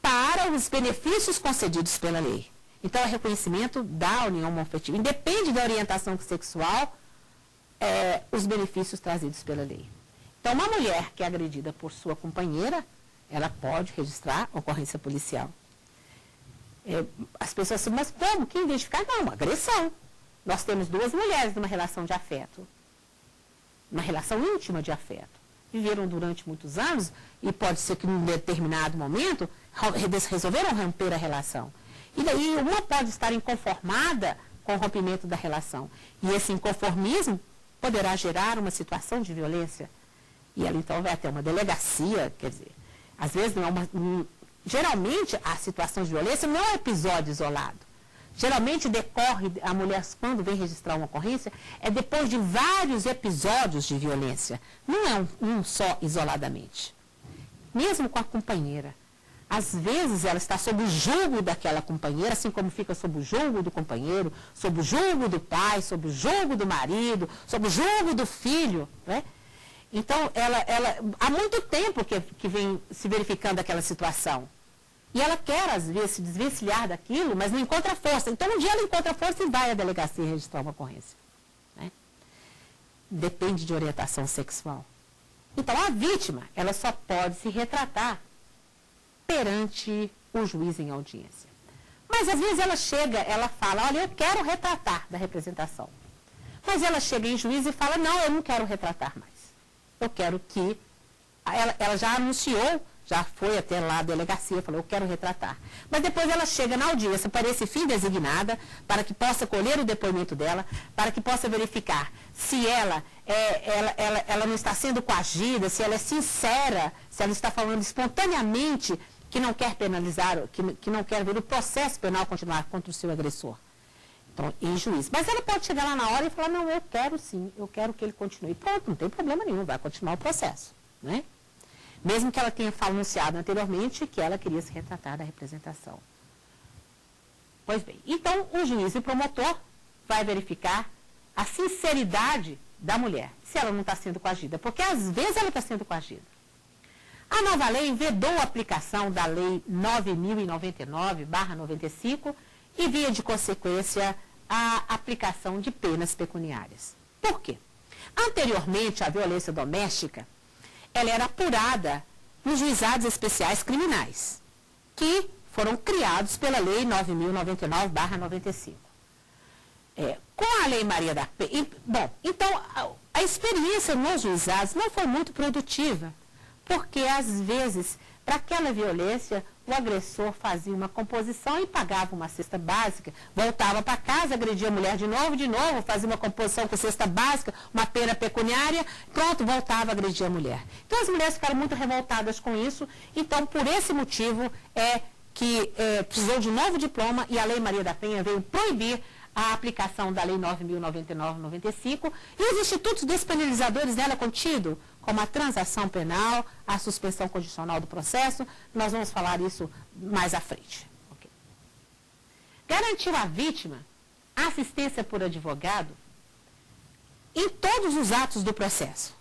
para os benefícios concedidos pela lei. Então, é reconhecimento da união homoafetiva. Independe da orientação sexual, os benefícios trazidos pela lei. Então, uma mulher que é agredida por sua companheira, ela pode registrar ocorrência policial. As pessoas dizem, mas como? Quem identificar? Não, agressão. Nós temos duas mulheres numa relação de afeto, uma relação íntima de afeto. Viveram durante muitos anos e pode ser que em um determinado momento resolveram romper a relação. E daí uma pode estar inconformada com o rompimento da relação. E esse inconformismo poderá gerar uma situação de violência. E ela então vai até uma delegacia, quer dizer, às vezes não é geralmente a situação de violência não é um episódio isolado. Geralmente decorre, a mulher quando vem registrar uma ocorrência, é depois de vários episódios de violência. Não é um só isoladamente. Mesmo com a companheira. Às vezes ela está sob o julgo daquela companheira, assim como fica sob o julgo do companheiro, sob o julgo do pai, sob o julgo do marido, sob o julgo do filho, né? Então, há muito tempo que vem se verificando aquela situação. E ela quer, às vezes, se desvencilhar daquilo, mas não encontra força. Então, um dia ela encontra força e vai à delegacia registrar uma ocorrência. Né? Depende de orientação sexual. Então, a vítima, ela só pode se retratar perante o juiz em audiência. Mas, às vezes, ela chega, ela fala, olha, eu quero retratar da representação. Mas ela chega em juiz e fala, não, eu não quero retratar mais. Eu quero que... Ela já anunciou, já foi até lá a delegacia, falou, eu quero retratar. Mas depois ela chega na audiência para esse fim designada, para que possa colher o depoimento dela, para que possa verificar se ela não está sendo coagida, se ela é sincera, se ela está falando espontaneamente que não quer penalizar, que não quer ver o processo penal continuar contra o seu agressor. Então, em juízo. Mas ela pode chegar lá na hora e falar, não, eu quero sim, eu quero que ele continue. Pronto, não tem problema nenhum, vai continuar o processo. Né? Mesmo que ela tenha anunciado anteriormente que ela queria se retratar da representação. Pois bem, então o juiz e o promotor vai verificar a sinceridade da mulher, se ela não está sendo coagida, porque às vezes ela está sendo coagida. A nova lei vedou a aplicação da Lei 9.099/95 e, via de consequência, a aplicação de penas pecuniárias. Por quê? Anteriormente, a violência doméstica ela era apurada nos juizados especiais criminais, que foram criados pela Lei 9.099/95. Com a Lei Maria da Penha... Bom, então, a experiência nos juizados não foi muito produtiva, porque, às vezes, para aquela violência, o agressor fazia uma composição e pagava uma cesta básica, voltava para casa, agredia a mulher de novo, fazia uma composição com cesta básica, uma pena pecuniária, pronto, voltava a agredir a mulher. Então, as mulheres ficaram muito revoltadas com isso, então, por esse motivo, que precisou de novo diploma e a Lei Maria da Penha veio proibir a aplicação da Lei 9.099/95 e os institutos despenalizadores dela contido, como a transação penal, a suspensão condicional do processo. Nós vamos falar isso mais à frente. Okay. Garantiu à vítima assistência por advogado em todos os atos do processo.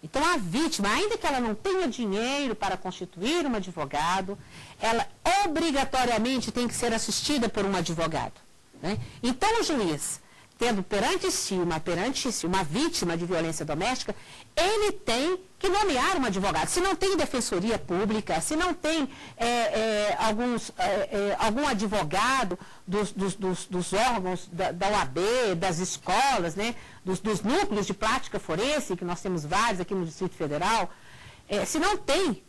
Então, a vítima, ainda que ela não tenha dinheiro para constituir um advogado, ela obrigatoriamente tem que ser assistida por um advogado. Né? Então, o juiz, tendo perante si uma vítima de violência doméstica, ele tem que nomear um advogado. Se não tem defensoria pública, se não tem algum advogado dos órgãos da OAB, das escolas, né? dos núcleos de prática forense, que nós temos vários aqui no Distrito Federal, se não tem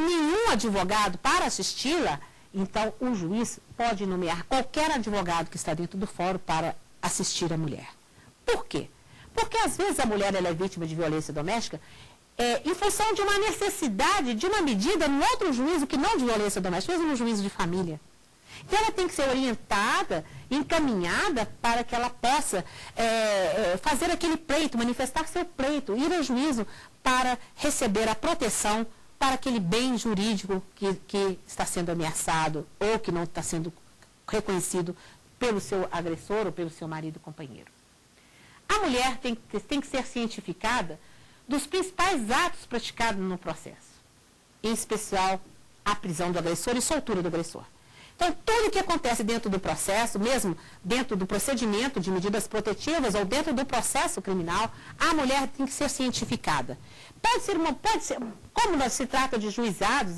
nenhum advogado para assisti-la, então o juiz pode nomear qualquer advogado que está dentro do fórum para assistir a mulher. Por quê? Porque às vezes a mulher ela é vítima de violência doméstica em função de uma necessidade de uma medida no outro juízo que não de violência doméstica, mas no juízo de família. Então ela tem que ser orientada, encaminhada para que ela possa fazer aquele pleito, manifestar seu pleito, ir ao juízo para receber a proteção para aquele bem jurídico que está sendo ameaçado ou que não está sendo reconhecido pelo seu agressor ou pelo seu marido companheiro. A mulher tem que ser cientificada dos principais atos praticados no processo, em especial a prisão do agressor e soltura do agressor. Então, tudo que acontece dentro do processo, mesmo dentro do procedimento de medidas protetivas ou dentro do processo criminal, a mulher tem que ser cientificada. Pode ser, como se trata de juizado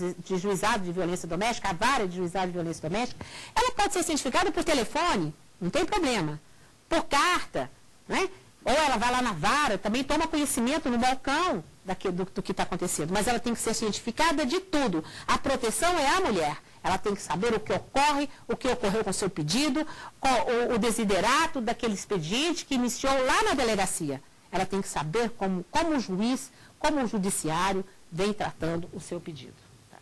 de violência doméstica, a vara de juizado de violência doméstica, ela pode ser cientificada por telefone, não tem problema, por carta, né? Ou ela vai lá na vara, também toma conhecimento no balcão do que está acontecendo, mas ela tem que ser cientificada de tudo. A proteção é a mulher. Ela tem que saber o que ocorre, o que ocorreu com o seu pedido, o desiderato daquele expediente que iniciou lá na delegacia. Ela tem que saber como o juiz, como o judiciário vem tratando o seu pedido. Tá?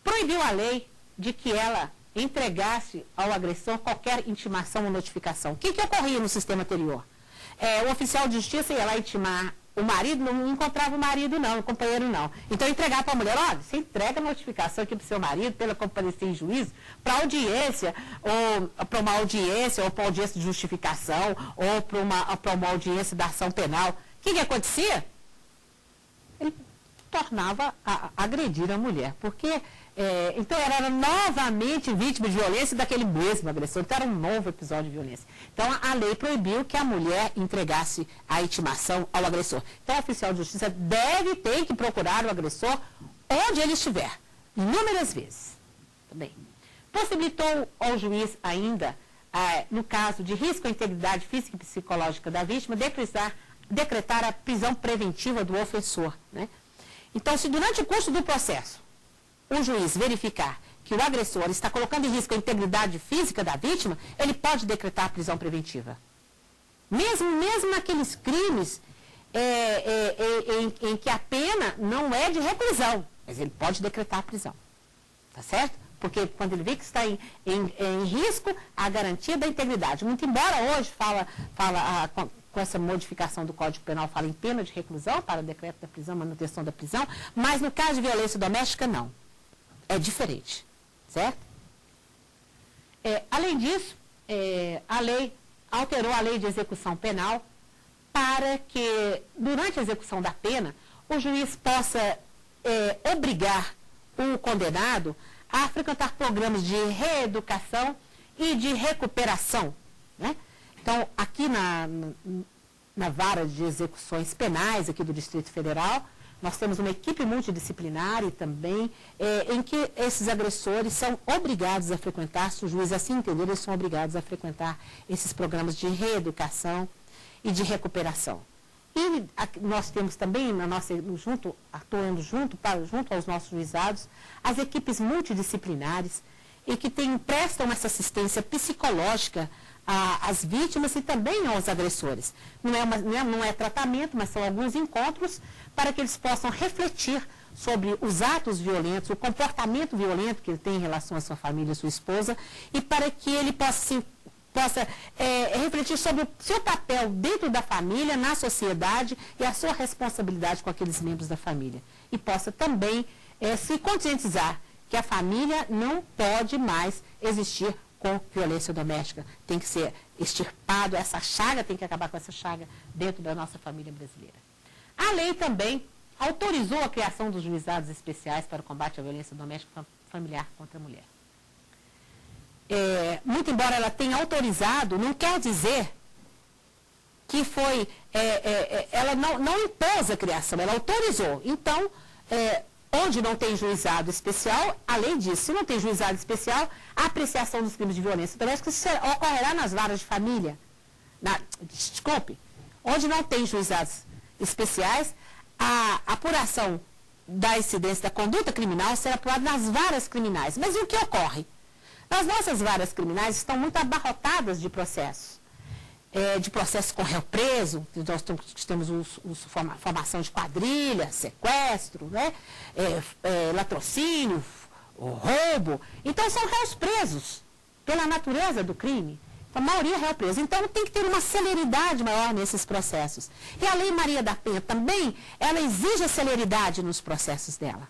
Proibiu a lei de que ela entregasse ao agressor qualquer intimação ou notificação. O que ocorria no sistema anterior? O oficial de justiça ia lá intimar o marido, não encontrava o marido não, o companheiro não. Então entregar para a mulher, olha, você entrega a notificação aqui para o seu marido, pela comparecer em juízo, para audiência, ou para uma audiência, ou para audiência de justificação, ou para uma audiência da ação penal. O que acontecia? Ele tornava a agredir a mulher, porque então era novamente vítima de violência daquele mesmo agressor, então era um novo episódio de violência. Então a lei proibiu que a mulher entregasse a intimação ao agressor. Então o oficial de justiça tem que procurar o agressor onde ele estiver, inúmeras vezes. Também. Possibilitou ao juiz ainda, no caso de risco à integridade física e psicológica da vítima, decretar a prisão preventiva do ofensor. Né? Então, se durante o curso do processo o juiz verificar que o agressor está colocando em risco a integridade física da vítima, ele pode decretar a prisão preventiva. Mesmo naqueles crimes em que a pena não é de reclusão, mas ele pode decretar a prisão. Tá certo? Porque quando ele vê que está em risco a garantia da integridade. Muito embora hoje com essa modificação do Código Penal, fala em pena de reclusão para o decreto da prisão, manutenção da prisão, mas no caso de violência doméstica, não. É diferente, certo? Além disso, a lei alterou a lei de execução penal para que, durante a execução da pena, o juiz possa obrigar o condenado a frequentar programas de reeducação e de recuperação. Né? Então, aqui na vara de execuções penais aqui do Distrito Federal, Nós temos uma equipe multidisciplinar e também em que esses agressores são obrigados a frequentar, se o juiz assim entender, eles são obrigados a frequentar esses programas de reeducação e de recuperação. E nós temos também, atuando junto aos nossos juizados, as equipes multidisciplinares e que prestam essa assistência psicológica às vítimas e também aos agressores. Não é tratamento, mas são alguns encontros para que eles possam refletir sobre os atos violentos, o comportamento violento que ele tem em relação à sua família, à sua esposa, e para que ele possa refletir sobre o seu papel dentro da família, na sociedade e a sua responsabilidade com aqueles membros da família. E possa também se conscientizar que a família não pode mais existir com violência doméstica. Tem que ser extirpado essa chaga, tem que acabar com essa chaga dentro da nossa família brasileira. A lei também autorizou a criação dos juizados especiais para o combate à violência doméstica familiar contra a mulher. Muito embora ela tenha autorizado, não quer dizer que foi... ela não impôs a criação, ela autorizou. Então, onde não tem juizado especial, a lei diz, se não tem juizado especial, a apreciação dos crimes de violência doméstica ocorrerá nas varas de família. Onde não tem juizados especiais, a apuração da incidência da conduta criminal será apurada nas varas criminais. Mas e o que ocorre? As nossas varas criminais estão muito abarrotadas de processos. De processos com réu preso, nós temos formação de quadrilha, sequestro, né? Latrocínio, roubo. Então, são réus presos pela natureza do crime. A maioria é réu preso. Então, tem que ter uma celeridade maior nesses processos. E a Lei Maria da Penha também, ela exige a celeridade nos processos dela.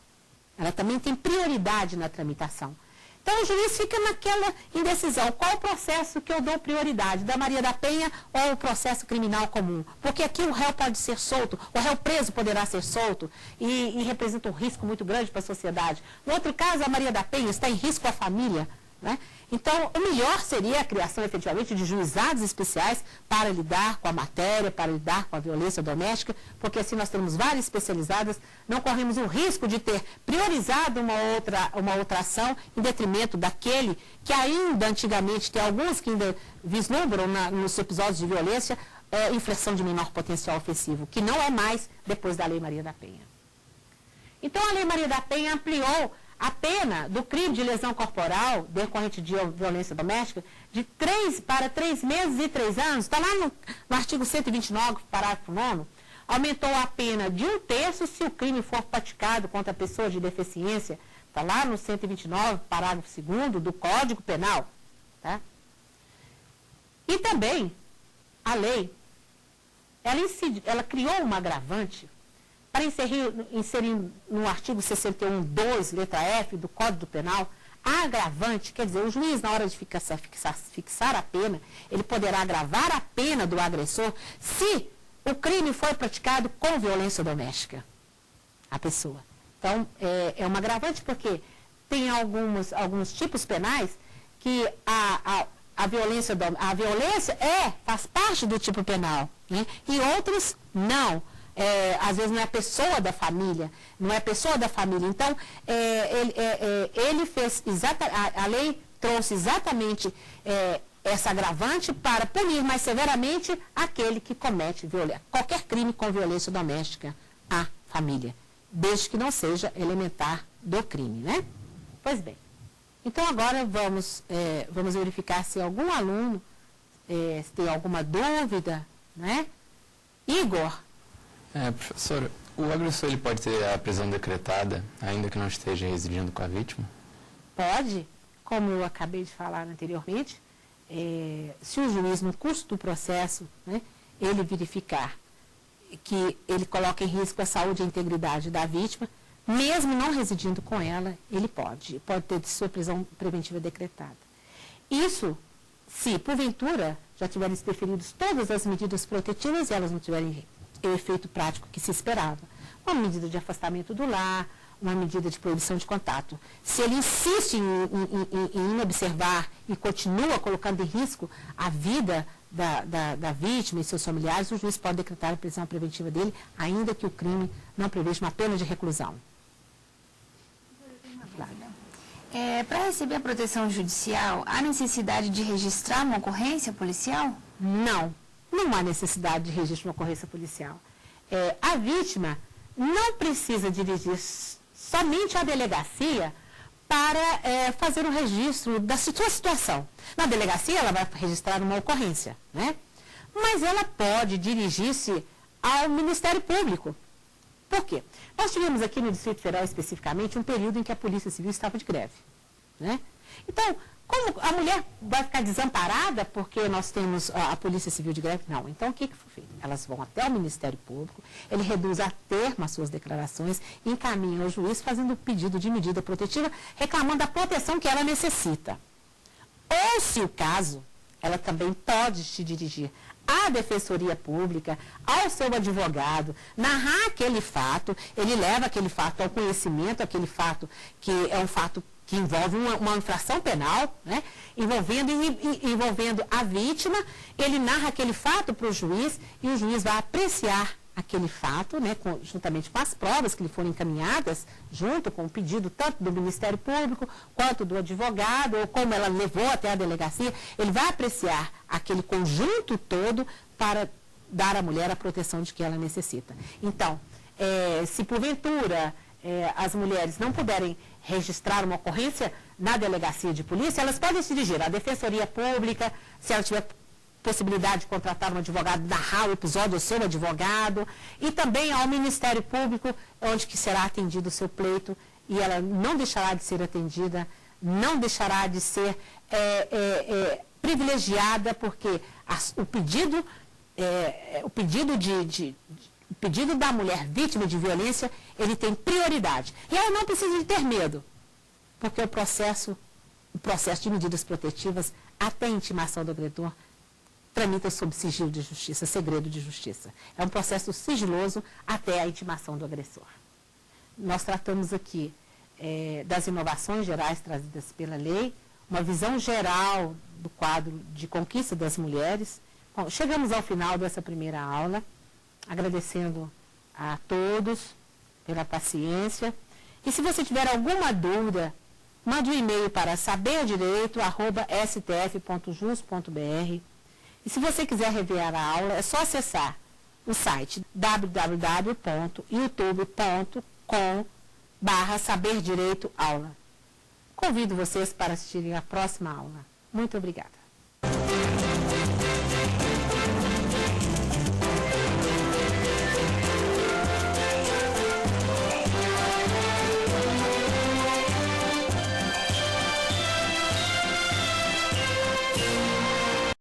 Ela também tem prioridade na tramitação. Então, o juiz fica naquela indecisão. Qual o processo que eu dou prioridade? Da Maria da Penha ou o processo criminal comum? Porque aqui o réu pode ser solto, o réu preso poderá ser solto e representa um risco muito grande para a sociedade. No outro caso, a Maria da Penha está em risco a família, né? Então, o melhor seria a criação, efetivamente, de juizados especiais para lidar com a matéria, para lidar com a violência doméstica, porque assim nós temos varas especializadas, não corremos o risco de ter priorizado uma outra ação em detrimento daquele que ainda, antigamente, tem alguns que ainda vislumbram nos episódios de violência, infleção de menor potencial ofensivo, que não é mais depois da Lei Maria da Penha. Então, a Lei Maria da Penha ampliou a pena do crime de lesão corporal decorrente de violência doméstica de 3 para 3 meses e 3 anos, está lá no artigo 129, parágrafo 9º, aumentou a pena de 1/3 se o crime for praticado contra a pessoa de deficiência, está lá no 129, parágrafo 2º do Código Penal. Tá? E também, a lei, ela criou uma agravante para inserir no artigo 61(2), letra F, do Código Penal, a agravante, quer dizer, o juiz, na hora de fixar a pena, ele poderá agravar a pena do agressor se o crime foi praticado com violência doméstica, a pessoa. Então, é uma agravante porque tem alguns tipos penais que a violência faz parte do tipo penal, né? E outros não. Às vezes não é a pessoa da família, Então, ele fez a lei trouxe exatamente essa agravante para punir mais severamente aquele que comete qualquer crime com violência doméstica à família, desde que não seja elementar do crime, né? Pois bem, então agora vamos verificar se algum aluno se tem alguma dúvida, né? Igor. Professora, o agressor ele pode ter a prisão decretada, ainda que não esteja residindo com a vítima? Pode, como eu acabei de falar anteriormente, se o juiz, no curso do processo, né, ele verificar que ele coloca em risco a saúde e a integridade da vítima, mesmo não residindo com ela, ele pode ter sua prisão preventiva decretada. Isso, se porventura já tiverem se deferido todas as medidas protetivas e elas não tiverem o efeito prático que se esperava. Uma medida de afastamento do lar, uma medida de proibição de contato. Se ele insiste em observar e continua colocando em risco a vida da vítima e seus familiares, o juiz pode decretar a prisão preventiva dele, ainda que o crime não preveja uma pena de reclusão. Para receber a proteção judicial, há necessidade de registrar uma ocorrência policial? Não, não há necessidade de registro de uma ocorrência policial. A vítima não precisa dirigir somente à delegacia para fazer o registro da sua situação. Na delegacia, ela vai registrar uma ocorrência, né? Mas ela pode dirigir-se ao Ministério Público. Por quê? Nós tivemos aqui no Distrito Federal, especificamente, um período em que a Polícia Civil estava de greve, né? Então, como a mulher vai ficar desamparada porque nós temos a Polícia Civil de greve? Não. Então, o que foi feito? Elas vão até o Ministério Público, ele reduz a termo as suas declarações, encaminha ao juiz fazendo o pedido de medida protetiva, reclamando a proteção que ela necessita. Ou, se o caso, ela também pode se dirigir à Defensoria Pública, ao seu advogado, narrar aquele fato, ele leva aquele fato ao conhecimento, aquele fato que é um fato que envolve uma infração penal, né, envolvendo a vítima, ele narra aquele fato para o juiz e o juiz vai apreciar aquele fato, né, juntamente com as provas que lhe foram encaminhadas, junto com o pedido tanto do Ministério Público quanto do advogado, ou como ela levou até a delegacia, ele vai apreciar aquele conjunto todo para dar à mulher a proteção de que ela necessita. Então, se porventura as mulheres não puderem registrar uma ocorrência na delegacia de polícia, elas podem se dirigir à Defensoria Pública, se ela tiver possibilidade de contratar um advogado, narrar o episódio ao seu advogado, e também ao Ministério Público, onde que será atendido o seu pleito, e ela não deixará de ser atendida, não deixará de ser privilegiada, porque o pedido da mulher vítima de violência, ele tem prioridade. E ela não precisa de ter medo, porque o processo de medidas protetivas até a intimação do agredor tramita sob sigilo de justiça, segredo de justiça. É um processo sigiloso até a intimação do agressor. Nós tratamos aqui das inovações gerais trazidas pela lei, uma visão geral do quadro de conquista das mulheres. Bom, chegamos ao final dessa primeira aula, agradecendo a todos pela paciência. E se você tiver alguma dúvida, mande um e-mail para saberdireito@stf.jus.br. E se você quiser rever a aula, é só acessar o site www.youtube.com/saberdireitoaula. Convido vocês para assistirem à próxima aula. Muito obrigada.